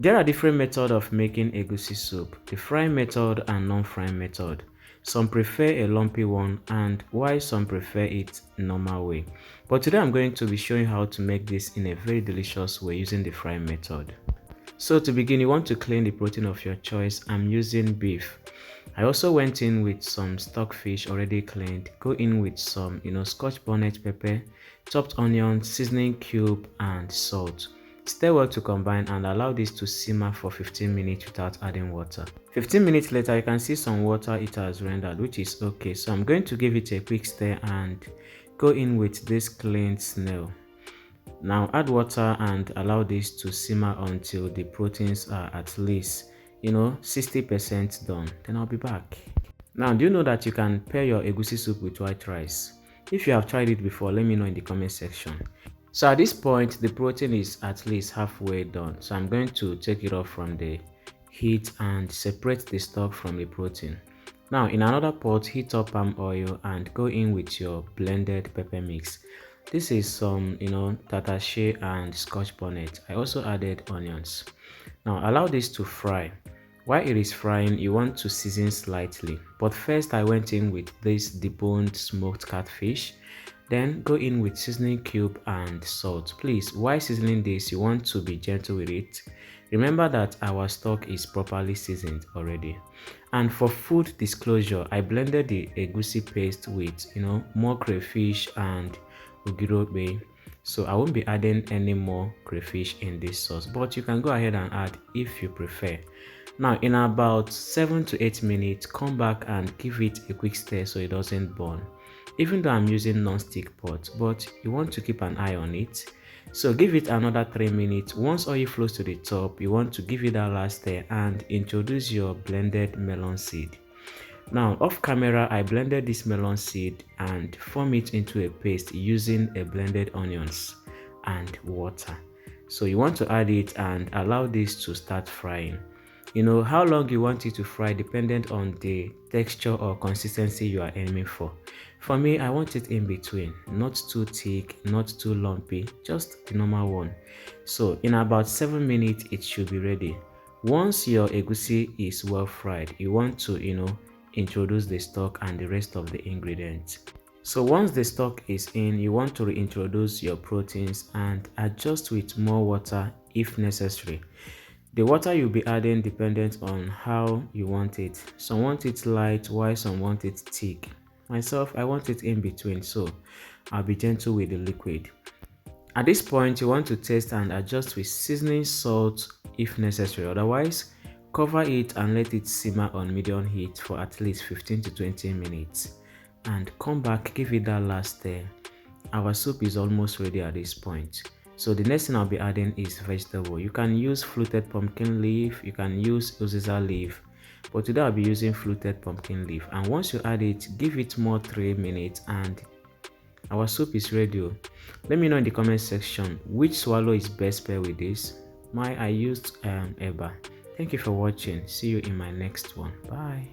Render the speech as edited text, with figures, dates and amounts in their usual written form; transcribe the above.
There are different methods of making egusi soup, the frying method and non-frying method. Some prefer a lumpy one and while some prefer it normal way. But today I'm going to be showing how to make this in a very delicious way using the frying method. So to begin, you want to clean the protein of your choice. I'm using beef. I also went in with some stock fish already cleaned. Go in with some, scotch bonnet pepper, chopped onion, seasoning cube and salt. Stir well to combine and allow this to simmer for 15 minutes without adding water. 15 minutes later, you can see some water it has rendered, which is okay. So I'm going to give it a quick stir and go in with this cleaned snail. Now add water and allow this to simmer until the proteins are at least 60% done. Then I'll be back. Now, do you know that you can pair your egusi soup with white rice? If you have tried it before, let me know in the comment section. So at this point, the protein is at least halfway done. So I'm going to take it off from the heat and separate the stock from the protein. Now in another pot, heat up palm oil and go in with your blended pepper mix. This is some, tatashe and scotch bonnet. I also added onions. Now allow this to fry. While it is frying, you want to season slightly. But first I went in with this deboned smoked catfish. Then go in with seasoning cube and salt. Please, while seasoning this, you want to be gentle with it. Remember that our stock is properly seasoned already. And for food disclosure, I blended the egusi paste with, more crayfish and ugirobe. So I won't be adding any more crayfish in this sauce, but you can go ahead and add if you prefer. Now in about 7 to 8 minutes, come back and give it a quick stir so it doesn't burn. Even though I'm using non-stick pot, but you want to keep an eye on it. So give it another 3 minutes. Once oil flows to the top, you want to give it that last stir and introduce your blended melon seed. Now off camera, I blended this melon seed and form it into a paste using a blended onions and water. So you want to add it and allow this to start frying. How long you want it to fry dependent on the texture or consistency you are aiming for. For me, I want it in between, not too thick, not too lumpy, just the normal one. So in about 7 minutes, it should be ready. Once your egusi is well fried, you want to, introduce the stock and the rest of the ingredients. So once the stock is in, you want to reintroduce your proteins and adjust with more water if necessary. The water you'll be adding dependent on how you want it. Some want it light while some want it thick. Myself, I want it in between, so I'll be gentle with the liquid. At this point, you want to taste and adjust with seasoning salt if necessary. Otherwise, cover it and let it simmer on medium heat for at least 15 to 20 minutes. And come back, give it that last stir. Our soup is almost ready at this point. So the next thing I'll be adding is vegetable. You can use fluted pumpkin leaf, you can use uziza leaf, but today I'll be using fluted pumpkin leaf. And once you add it, give it more 3 minutes and our soup is ready. Let me know in the comment section which swallow is best paired with this. I used eba. Thank you for watching. See you in my next one. Bye.